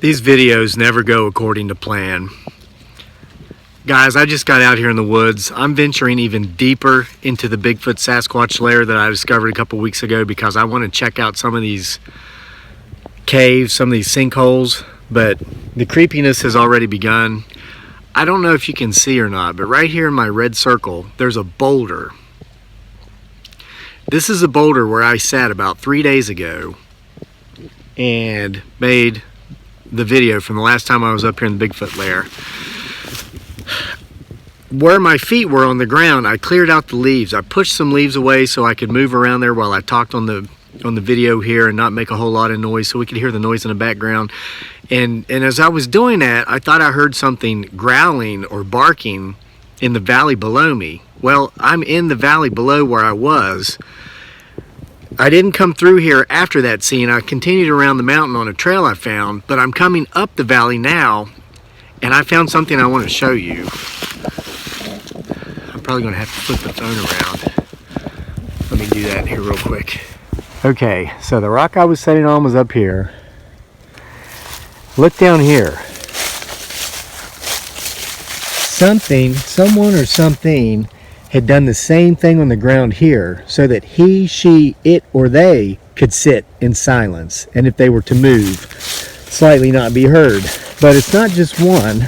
These videos never go according to plan. Guys, I just got out here in the woods. I'm venturing even deeper into the Bigfoot Sasquatch lair that I discovered a couple weeks ago because I want to check out some of these caves, some of these sinkholes, but the creepiness has already begun. I don't know if you can see or not, but right here in my red circle, there's a boulder. This is a boulder where I sat about 3 days ago and made the video from the last time I was up here in the Bigfoot lair. Where my feet were on the ground, I cleared out the leaves. I pushed some leaves away so I could move around there while I talked on the video here and not make a whole lot of noise so we could hear the noise in the background. And as I was doing that, I thought I heard something growling or barking in the valley below me. Well, I'm in the valley below where I was. I didn't come through here after that scene. I continued around the mountain on a trail I found, but I'm coming up the valley now, and I found something I want to show you. I'm probably going to have to flip the phone around. Let me do that here real quick. Okay, so the rock I was sitting on was up here. Look down here. Someone or something had done the same thing on the ground here so that he, she, it, or they could sit in silence, and if they were to move, slightly not be heard. But it's not just one.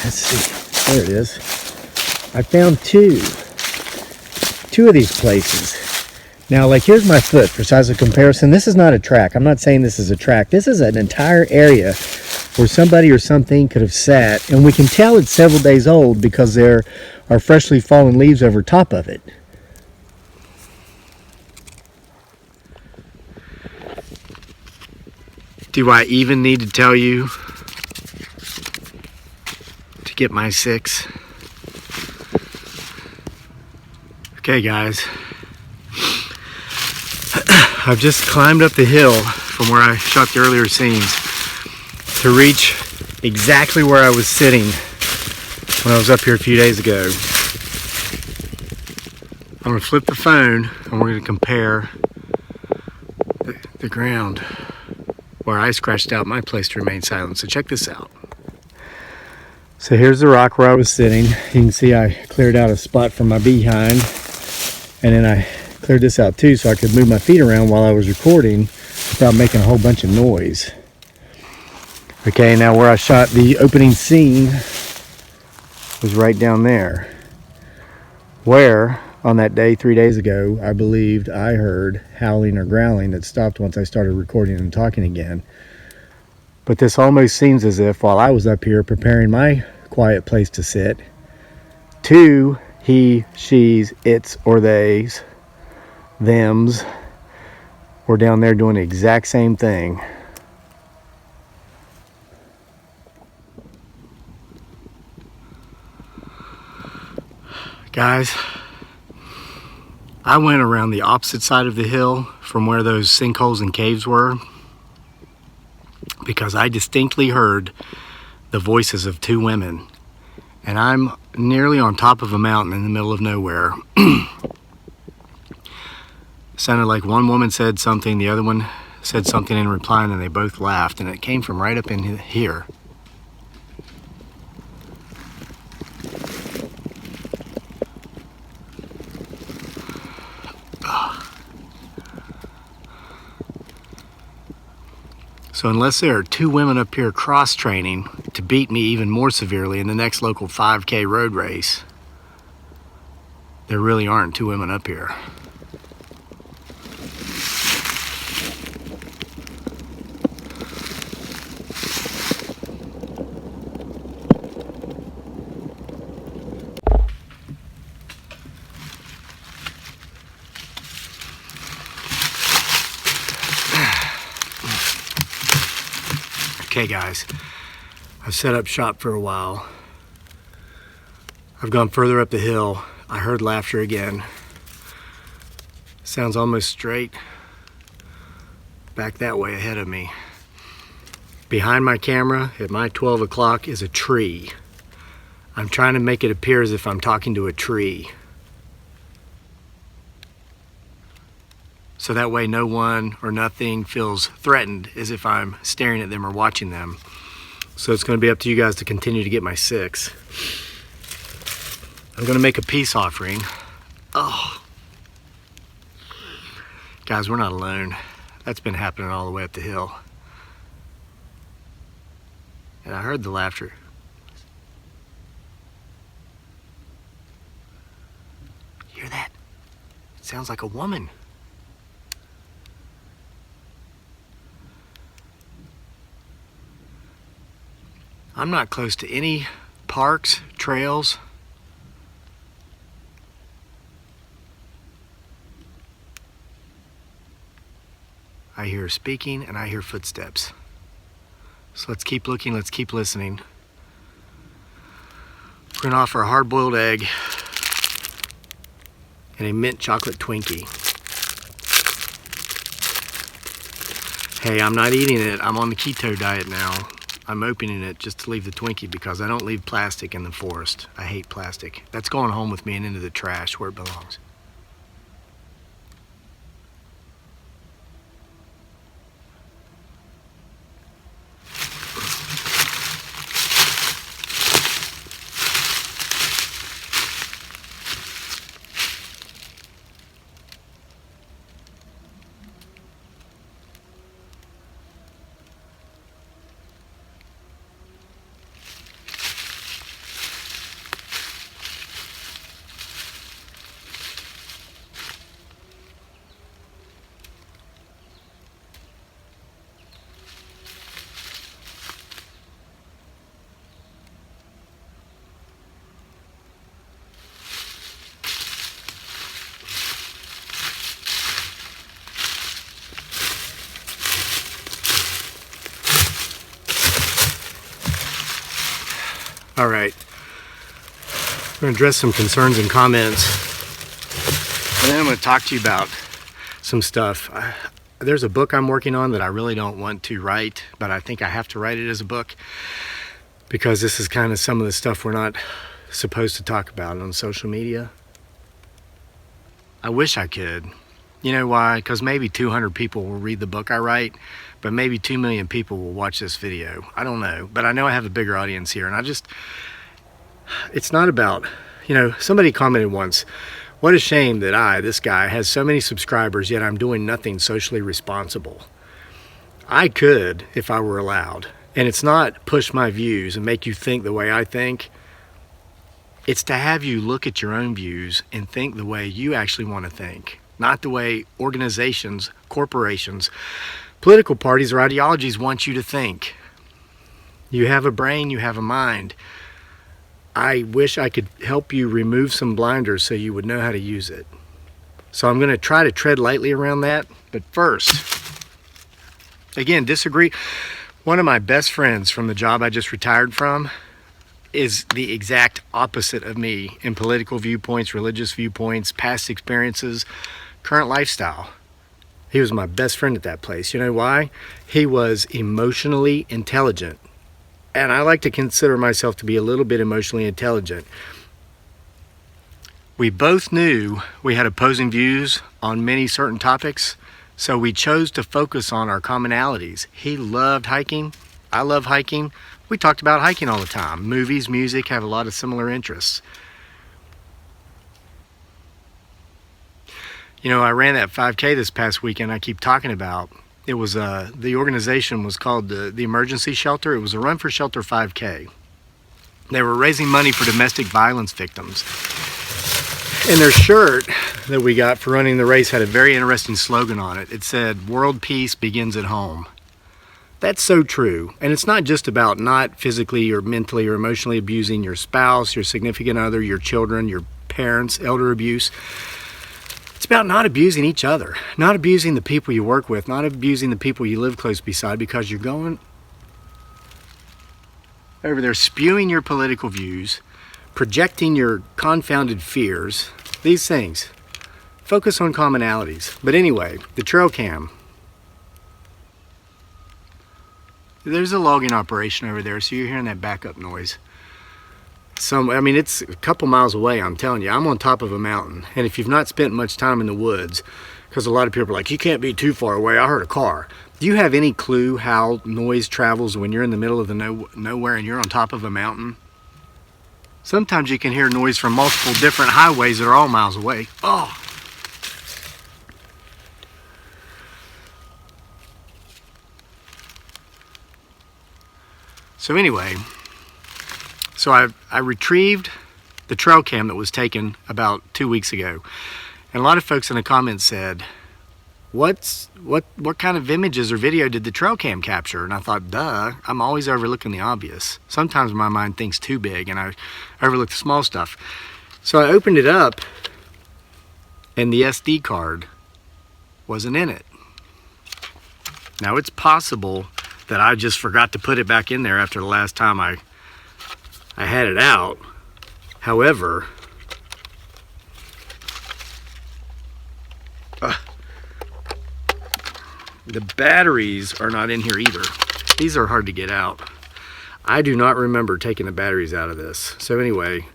Let's see. There it is. I found two of these places. Now, like, here's my foot for size of comparison. This is not a track. I'm not saying this is a track. This is an entire area where somebody or something could have sat, and we can tell it's several days old because there are freshly fallen leaves over top of it. Do I even need to tell you to get my 6? Okay, guys. I've just climbed up the hill from where I shot the earlier scenes to reach exactly where I was sitting when I was up here a few days ago. I'm going to flip the phone and we're going to compare the ground where I scratched out my place to remain silent. So check this out. So here's the rock where I was sitting. You can see I cleared out a spot from my behind, and then I cleared this out too so I could move my feet around while I was recording without making a whole bunch of noise. Okay, now where I shot the opening scene was right down there, where on that day 3 days ago I believed I heard howling or growling that stopped once I started recording and talking again. But this almost seems as if while I was up here preparing my quiet place to sit, two he, she's, its, or they's, thems were down there doing the exact same thing. Guys, I went around the opposite side of the hill from where those sinkholes and caves were because I distinctly heard the voices of two women, and I'm nearly on top of a mountain in the middle of nowhere. Sounded like one woman said something, the other one said something in reply, and then they both laughed, and it came from right up in here. So unless there are two women up here cross-training to beat me even more severely in the next local 5K road race, there really aren't two women up here. Okay guys, I've set up shop for a while. I've gone further up the hill. I heard laughter again. Sounds almost straight back that way ahead of me. Behind my camera at my 12 o'clock is a tree. I'm trying to make it appear as if I'm talking to a tree. so that way no one or nothing feels threatened as if I'm staring at them or watching them. So it's going to be up to you guys to continue to get my 6. I'm going to make a peace offering. Oh, guys, we're not alone. That's been happening all the way up the hill. And I heard the laughter. Hear that? It sounds like a woman. I'm not close to any parks, trails. I hear speaking and I hear footsteps. So let's keep looking, let's keep listening. We're gonna offer a hard-boiled egg and a mint chocolate Twinkie. Hey, I'm not eating it. I'm on the keto diet now. I'm opening it just to leave the Twinkie because I don't leave plastic in the forest. I hate plastic. That's going home with me and into the trash where it belongs. All right, I'm going to address some concerns and comments, and then I'm going to talk to you about some stuff. There's a book I'm working on that I really don't want to write, but I think I have to write it as a book because this is kind of some of the stuff we're not supposed to talk about on social media. I wish I could. You know why? Because maybe 200 people will read the book I write, but maybe 2 million people will watch this video. I don't know, but I know I have a bigger audience here, and it's not about, somebody commented once, what a shame that this guy, has so many subscribers, yet I'm doing nothing socially responsible. I could if I were allowed, and it's not push my views and make you think the way I think. It's to have you look at your own views and think the way you actually want to think. Not the way organizations, corporations, political parties, or ideologies want you to think. You have a brain, you have a mind. I wish I could help you remove some blinders so you would know how to use it. So I'm going to try to tread lightly around that. But first, again, disagree. One of my best friends from the job I just retired from is the exact opposite of me in political viewpoints, religious viewpoints, past experiences, current lifestyle. He was my best friend at that place. You know why? He was emotionally intelligent. And I like to consider myself to be a little bit emotionally intelligent. We both knew we had opposing views on many certain topics, so we chose to focus on our commonalities. He loved hiking. I love hiking. We talked about hiking all the time. Movies, music, have a lot of similar interests. I ran that 5K this past weekend I keep talking about. It was, the organization was called the Emergency Shelter. It was a Run for Shelter 5K. They were raising money for domestic violence victims. And their shirt that we got for running the race had a very interesting slogan on it. It said, "World peace begins at home." That's so true. And it's not just about not physically or mentally or emotionally abusing your spouse, your significant other, your children, your parents, elder abuse. It's about not abusing each other, not abusing the people you work with, not abusing the people you live close beside, because you're going over there spewing your political views, projecting your confounded fears, these things. Focus on commonalities. But anyway, the trail cam. There's a logging operation over there, so you're hearing that backup noise. It's a couple miles away, I'm telling you. I'm on top of a mountain, and if you've not spent much time in the woods, because a lot of people are like, you can't be too far away. I heard a car. Do you have any clue how noise travels when you're in the middle of the nowhere and you're on top of a mountain? Sometimes you can hear noise from multiple different highways that are all miles away. Oh. So anyway, I retrieved the trail cam that was taken about 2 weeks ago. And a lot of folks in the comments said, what kind of images or video did the trail cam capture? And I thought, duh, I'm always overlooking the obvious. Sometimes my mind thinks too big and I overlook the small stuff. So I opened it up and the SD card wasn't in it. Now it's possible that I just forgot to put it back in there after the last time I had it out. However, the batteries are not in here either. These are hard to get out. I do not remember taking the batteries out of this. So anyway,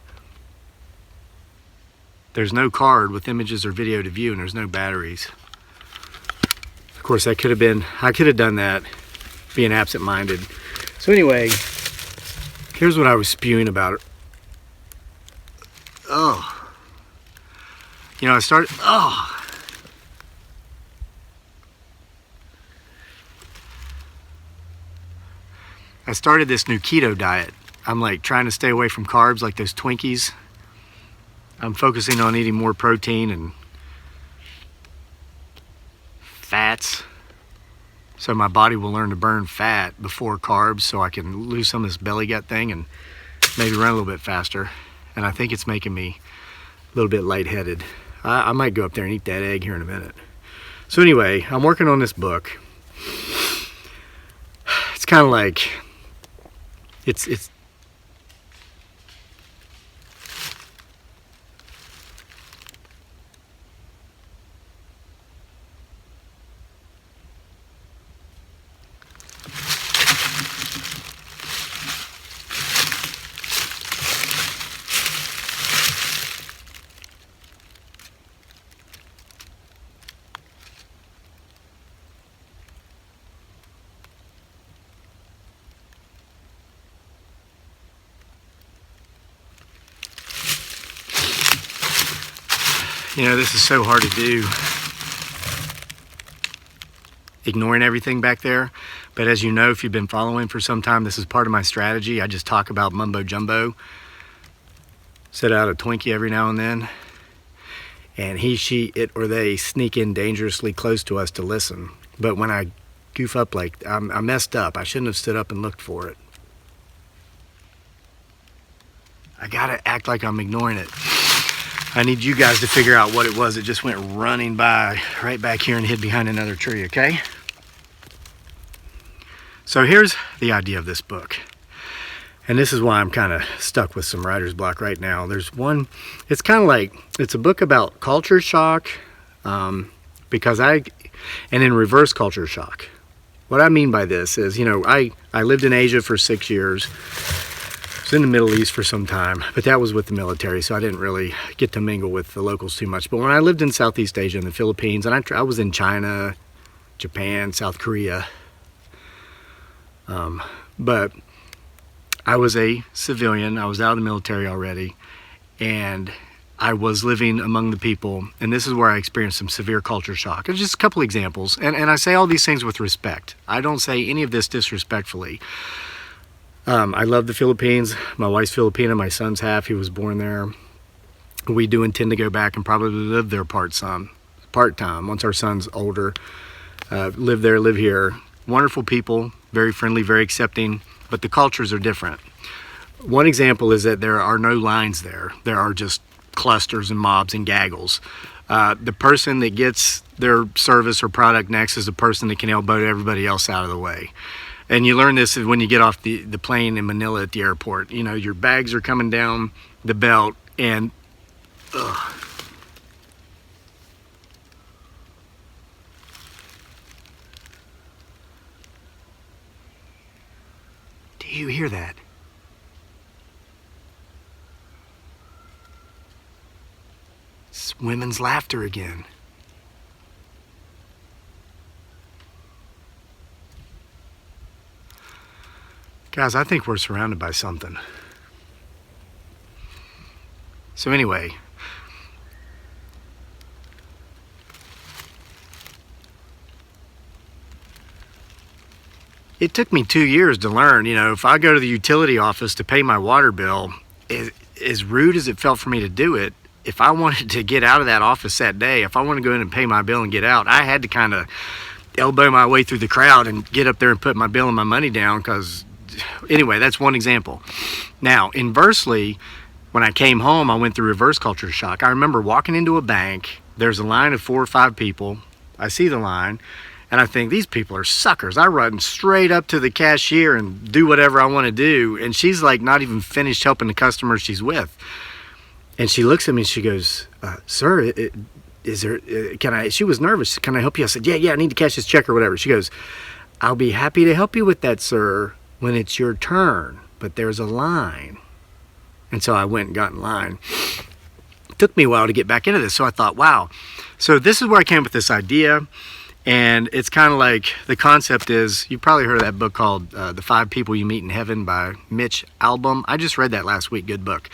there's no card with images or video to view and there's no batteries. Of course, I could have done that being absent-minded. So anyway, here's what I was spewing about it. Oh. You know, I started this new keto diet. I'm like trying to stay away from carbs like those Twinkies. I'm focusing on eating more protein and fats so my body will learn to burn fat before carbs so I can lose some of this belly gut thing and maybe run a little bit faster. And I think it's making me a little bit lightheaded. I might go up there and eat that egg here in a minute. So anyway, I'm working on this book. It's kind of like, it's you know, this is so hard to do, ignoring everything back there. But as you know, if you've been following for some time, this is part of my strategy. I just talk about mumbo jumbo, set out a Twinkie every now and then, and he, she, it, or they sneak in dangerously close to us to listen. But when I goof up like, I messed up. I shouldn't have stood up and looked for it. I gotta act like I'm ignoring it. I need you guys to figure out what it was that just went running by right back here and hid behind another tree, okay? So here's the idea of this book. And this is why I'm kind of stuck with some writer's block right now. There's one, it's kind of like, it's a book about culture shock, and in reverse culture shock. What I mean by this is, you know, I lived in Asia for 6 years. I was in the Middle East for some time, but that was with the military, so I didn't really get to mingle with the locals too much. But when I lived in Southeast Asia and the Philippines, and I was in China, Japan, South Korea, but I was a civilian. I was out of the military already, and I was living among the people, and this is where I experienced some severe culture shock. It's just a couple examples, and I say all these things with respect. I don't say any of this disrespectfully. I love the Philippines. My wife's Filipina, my son's half. He was born there. We do intend to go back and probably live there part-time once our son's older. Live there, live here. Wonderful people, very friendly, very accepting, but the cultures are different. One example is that there are no lines there. There are just clusters and mobs and gaggles. The person that gets their service or product next is the person that can elbow everybody else out of the way. And you learn this when you get off the plane in Manila at the airport. You know, your bags are coming down the belt and ugh. Do you hear that? It's women's laughter again. Guys, I think we're surrounded by something. So anyway, it took me 2 years to learn, if I go to the utility office to pay my water bill, as rude as it felt for me to do it, if I wanted to get out of that office that day, if I wanted to go in and pay my bill and get out, I had to kind of elbow my way through the crowd and get up there and put my bill and my money down, because anyway, that's one example. Now, inversely, when I came home, I went through reverse culture shock. I remember walking into a bank, there's a line of 4 or 5 people, I see the line, and I think, these people are suckers. I run straight up to the cashier and do whatever I want to do, and she's like not even finished helping the customer she's with. And she looks at me and she goes, sir, is there, she was nervous, can I help you? I said, yeah, I need to cash this check or whatever. She goes, I'll be happy to help you with that, sir, when it's your turn, but there's a line. And so I went and got in line. It took me a while to get back into this, so I thought, wow. So this is where I came up with this idea. And it's kind of like, the concept is, you've probably heard of that book called The 5 People You Meet in Heaven by Mitch Albom. I just read that last week, good book.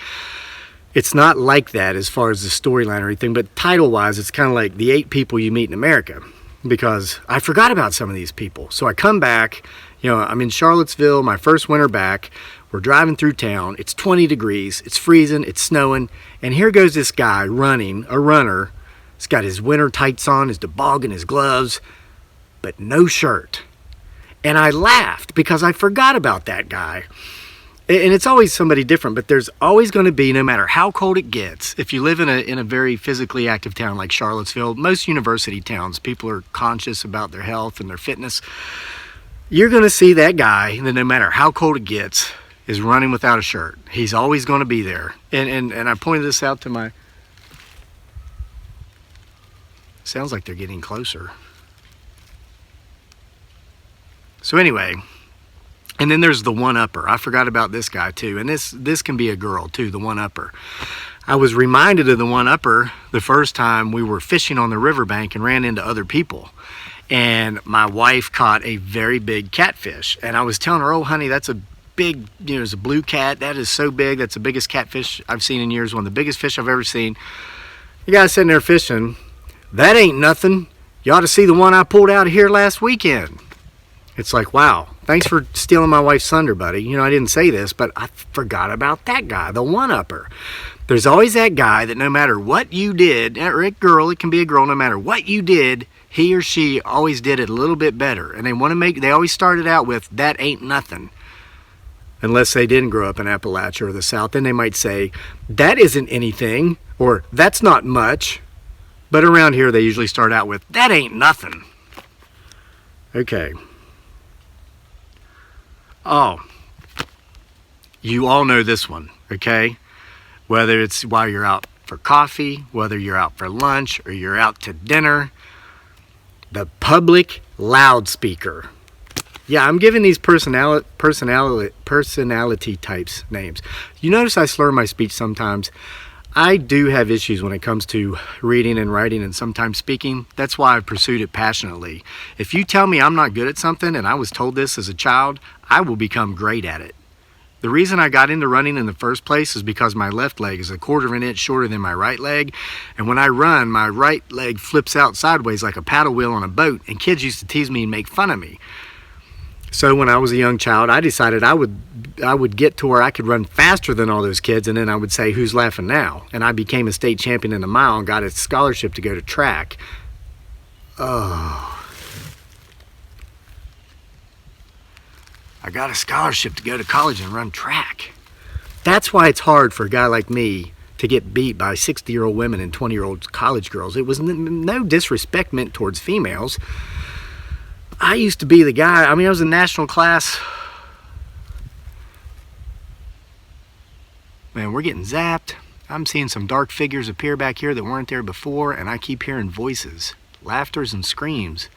It's not like that as far as the storyline or anything, but title-wise, it's kind of like the 8 people you meet in America, because I forgot about some of these people. So I come back, I'm in Charlottesville, my first winter back. We're driving through town. It's 20 degrees. It's freezing. It's snowing. And here goes this guy running, a runner. He's got his winter tights on, his toboggan, his gloves, but no shirt. And I laughed because I forgot about that guy. And it's always somebody different, but there's always going to be, no matter how cold it gets, if you live in a very physically active town like Charlottesville, most university towns, people are conscious about their health and their fitness. You're going to see that guy that no matter how cold it gets is running without a shirt. He's always going to be there. And I pointed this out to my... Sounds like they're getting closer. So anyway, and then there's the one-upper. I forgot about this guy too. And this can be a girl too, the one-upper. I was reminded of the one-upper the first time we were fishing on the riverbank and ran into other people. And my wife caught a very big catfish. And I was telling her, oh honey, that's a big, it's a blue cat. That is so big. That's the biggest catfish I've seen in years. One of the biggest fish I've ever seen. The guy's sitting there fishing. That ain't nothing. You ought to see the one I pulled out of here last weekend. It's like, wow, thanks for stealing my wife's thunder, buddy. I didn't say this, but I forgot about that guy, the one-upper. There's always that guy that no matter what you did, or a girl, it can be a girl, no matter what you did, he or she always did it a little bit better. And they always started out with, that ain't nothing. Unless they didn't grow up in Appalachia or the South, then they might say, that isn't anything, or that's not much. But around here, they usually start out with, that ain't nothing. Okay. Oh, you all know this one, okay? Whether it's while you're out for coffee, whether you're out for lunch, or you're out to dinner, the public loudspeaker. Yeah, I'm giving these personality types names. You notice I slur my speech sometimes. I do have issues when it comes to reading and writing and sometimes speaking. That's why I've pursued it passionately. If you tell me I'm not good at something, and I was told this as a child, I will become great at it. The reason I got into running in the first place is because my left leg is 1/4 of an inch shorter than my right leg. And when I run, my right leg flips out sideways like a paddle wheel on a boat. And kids used to tease me and make fun of me. So when I was a young child, I decided I would get to where I could run faster than all those kids, and then I would say, who's laughing now? And I became a state champion in a mile and got a scholarship to go to track. Oh. I got a scholarship to go to college and run track. That's why it's hard for a guy like me to get beat by 60-year-old women and 20-year-old college girls. It was no disrespect meant towards females. I used to be the guy, I was in national class. Man, we're getting zapped. I'm seeing some dark figures appear back here that weren't there before, and I keep hearing voices, laughters and screams.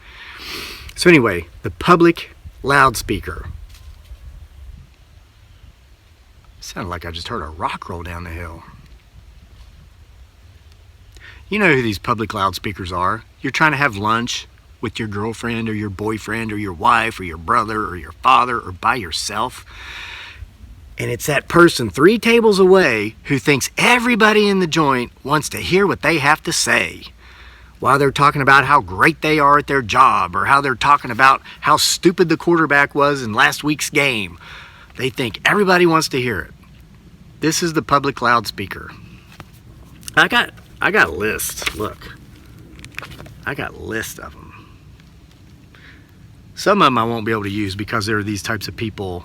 So anyway, the public loudspeaker. Sounded like I just heard a rock roll down the hill. You know who these public loudspeakers are. You're trying to have lunch with your girlfriend or your boyfriend or your wife or your brother or your father or by yourself. And it's that person 3 tables away who thinks everybody in the joint wants to hear what they have to say, while they're talking about how great they are at their job, or how they're talking about how stupid the quarterback was in last week's game. They think everybody wants to hear it. This is the public loudspeaker. I got lists. Look, I got lists of them. Some of them I won't be able to use because there are these types of people.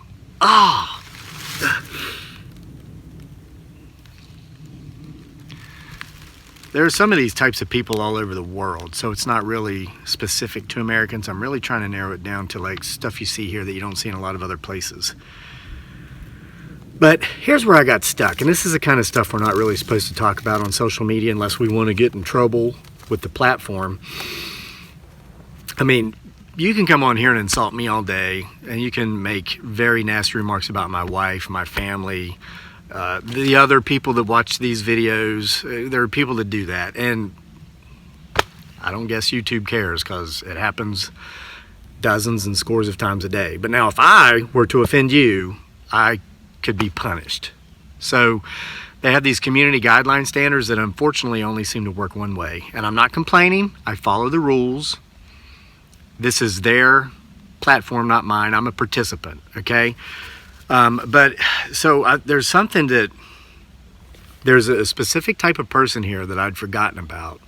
There are some of these types of people all over the world, so it's not really specific to Americans. I'm really trying to narrow it down to like stuff you see here that you don't see in a lot of other places. But here's where I got stuck, and this is the kind of stuff we're not really supposed to talk about on social media unless we want to get in trouble with the platform. I mean, you can come on here and insult me all day, and you can make very nasty remarks about my wife, my family, the other people that watch these videos. There are people that do that, and I don't guess YouTube cares because it happens dozens and scores of times a day. But now if I were to offend you, I could be punished. So they have these community guideline standards that unfortunately only seem to work one way. And I'm not complaining. I follow the rules. This is their platform, not mine. I'm a participant, okay? But so there's something that, there's a specific type of person here that I'd forgotten about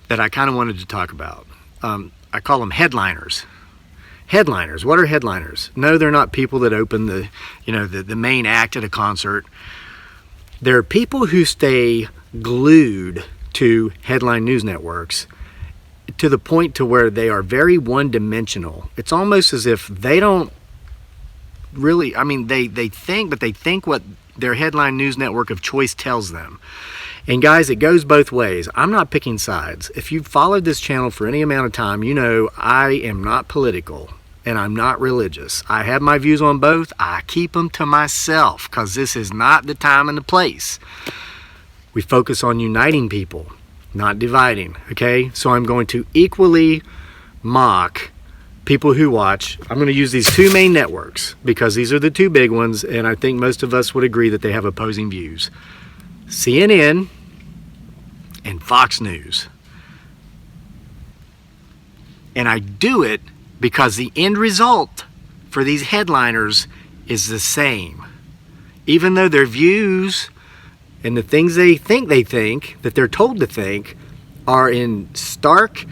that I kind of wanted to talk about. I call them headliners. Headliners. What are headliners? No, they're not people that open the main act at a concert. They're people who stay glued to headline news networks to the point to where they are very one-dimensional. It's almost as if they don't really, I mean, they think, but they think what their headline news network of choice tells them. And guys, it goes both ways. I'm not picking sides. If you've followed this channel for any amount of time, you know I am not political and I'm not religious. I have my views on both. I keep them to myself because this is not the time and the place. We focus on uniting people, not dividing, okay? So I'm going to equally mock people who watch. I'm going to use these 2 main networks because these are the 2 big ones, and I think most of us would agree that they have opposing views. CNN and Fox News. And I do it because the end result for these headliners is the same. Even though their views and the things they think, that they're told to think, are in stark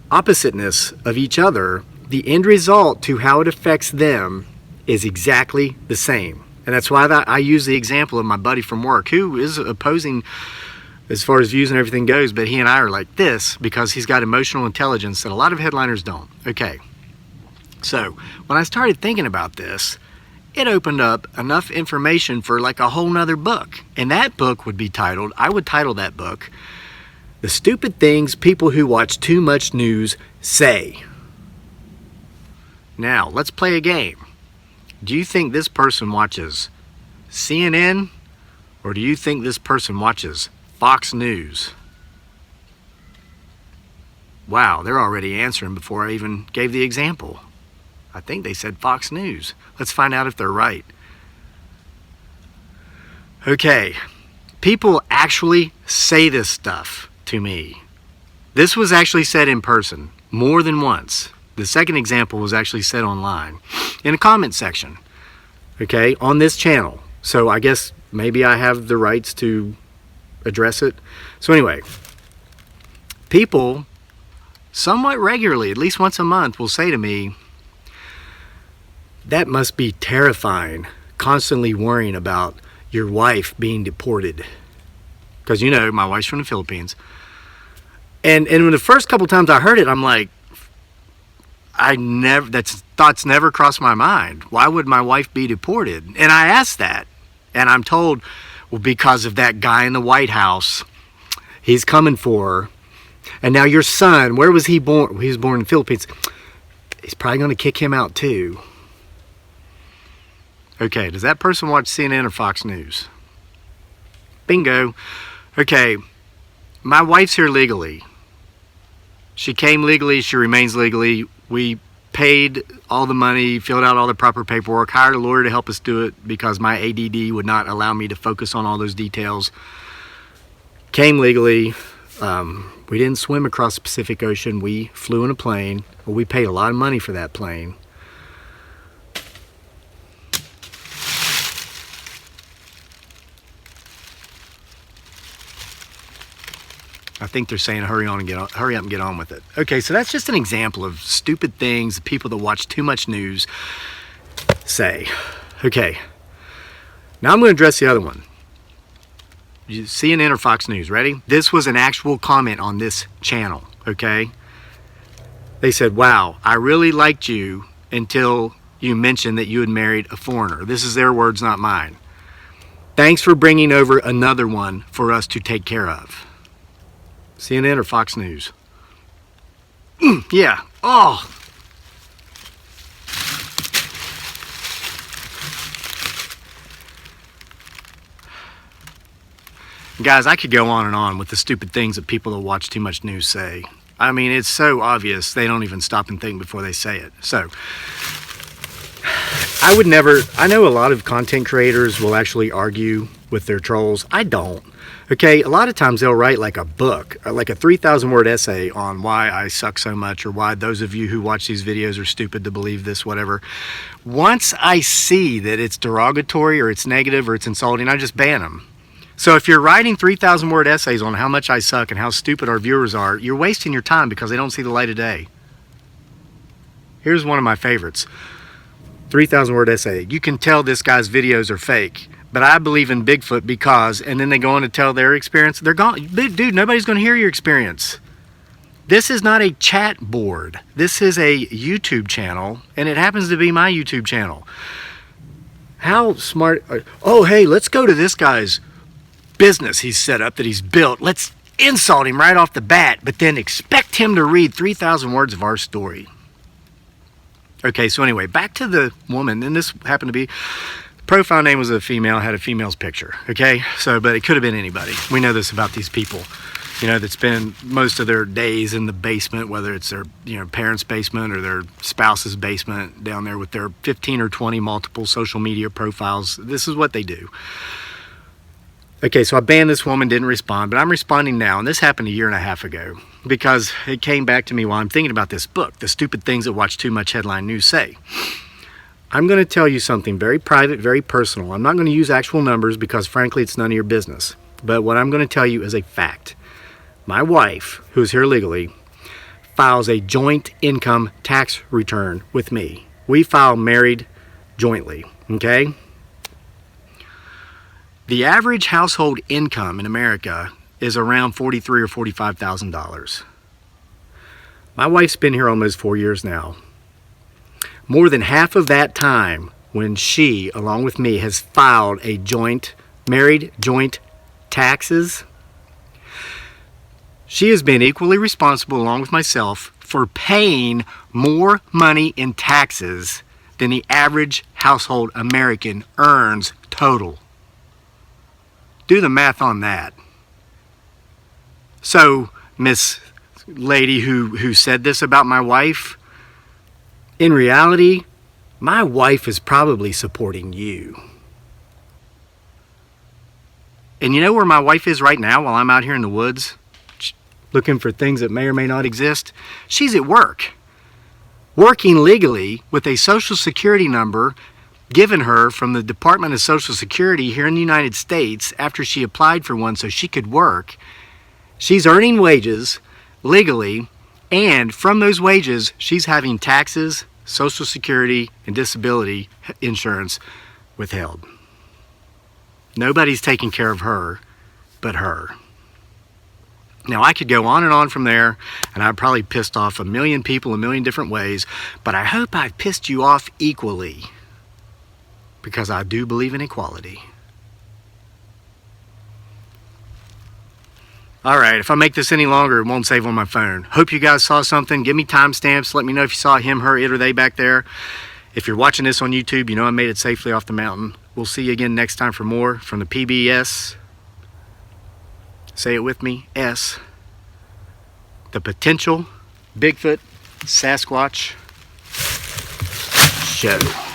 oppositeness of each other, the end result to how it affects them is exactly the same. And that's why I use the example of my buddy from work who is opposing as far as views and everything goes, but he and I are like this because he's got emotional intelligence that a lot of headliners don't. Okay, so when I started thinking about this, it opened up enough information for like a whole nother book. And that book would be titled, I would title that book, The Stupid Things People Who Watch Too Much News Say. Now, let's play a game. Do you think this person watches CNN or do you think this person watches Fox News? Wow, they're already answering before I even gave the example. I think they said Fox News. Let's find out if they're right. Okay, people actually say this stuff to me. This was actually said in person more than once. The second example was actually said online in a comment section, okay, on this channel. So I guess maybe I have the rights to address it. So anyway, people somewhat regularly, at least once a month, will say to me, that must be terrifying, constantly worrying about your wife being deported. Because, you know, my wife's from the Philippines. And when the first couple times I heard it, I'm like, thoughts never crossed my mind. Why would my wife be deported? And I asked that. And I'm told, well, because of that guy in the White House. He's coming for her. And now your son, where was he born? He was born in the Philippines. He's probably going to kick him out too. Okay, does that person watch CNN or Fox News? Bingo. Okay, my wife's here legally. She came legally, she remains legally. We paid all the money, filled out all the proper paperwork, hired a lawyer to help us do it because my ADD would not allow me to focus on all those details. Came legally. We didn't swim across the Pacific Ocean. We flew in a plane. Well, we paid a lot of money for that plane. I think they're saying hurry up and get on with it. Okay, so that's just an example of stupid things people that watch too much news say. Okay, now I'm going to address the other one. CNN or Fox News, ready? This was an actual comment on this channel, okay? They said, wow, I really liked you until you mentioned that you had married a foreigner. This is their words, not mine. Thanks for bringing over another one for us to take care of. CNN or Fox News? Yeah. Oh. Guys, I could go on and on with the stupid things that people that watch too much news say. I mean, it's so obvious they don't even stop and think before they say it. So, I know a lot of content creators will actually argue with their trolls. I don't. Okay, a lot of times they'll write like a book, like a 3,000 word essay on why I suck so much or why those of you who watch these videos are stupid to believe this, whatever. Once I see that it's derogatory or it's negative or it's insulting, I just ban them. So if you're writing 3,000 word essays on how much I suck and how stupid our viewers are, you're wasting your time because they don't see the light of day. Here's one of my favorites. 3,000 word essay. You can tell this guy's videos are fake. But I believe in Bigfoot because, and then they go on to tell their experience. They're gone. Dude, nobody's going to hear your experience. This is not a chat board. This is a YouTube channel, and it happens to be my YouTube channel. How smart. Oh, hey, let's go to this guy's business he's set up that he's built. Let's insult him right off the bat, but then expect him to read 3,000 words of our story. Okay, so anyway, back to the woman, and this happened to be... profile name was a female, had a female's picture, okay? So, but it could have been anybody. We know this about these people, you know, that spend most of their days in the basement, whether it's their, you know, parents' basement or their spouse's basement down there with their 15 or 20 multiple social media profiles. This is what they do. Okay, so I banned this woman, didn't respond, but I'm responding now, and this happened a year and a half ago because it came back to me while I'm thinking about this book, The Stupid Things That Watch Too Much Headline News Say. I'm going to tell you something very private, very personal. I'm not going to use actual numbers because, frankly, it's none of your business. But what I'm going to tell you is a fact. My wife, who's here legally, files a joint income tax return with me. We file married jointly, okay? The average household income in America is around $43,000 or $45,000. My wife's been here almost 4 years now. More than half of that time when she, along with me, has filed a married joint taxes, she has been equally responsible, along with myself, for paying more money in taxes than the average household American earns total. Do the math on that. So, Miss Lady who said this about my wife, in reality, my wife is probably supporting you. And you know where my wife is right now while I'm out here in the woods looking for things that may or may not exist? She's at work, working legally with a Social Security number given her from the Department of Social Security here in the United States after she applied for one so she could work. She's earning wages legally, and from those wages, she's having taxes, Social Security, and disability insurance withheld. Nobody's taking care of her but her. Now, I could go on and on from there, and I've probably pissed off a million people a million different ways, but I hope I've pissed you off equally, because I do believe in equality. All right, if I make this any longer, it won't save on my phone. Hope you guys saw something. Give me timestamps. Let me know if you saw him, her, it, or they back there. If you're watching this on YouTube, you know I made it safely off the mountain. We'll see you again next time for more from the PBS. Say it with me, S. The potential Bigfoot, Sasquatch show.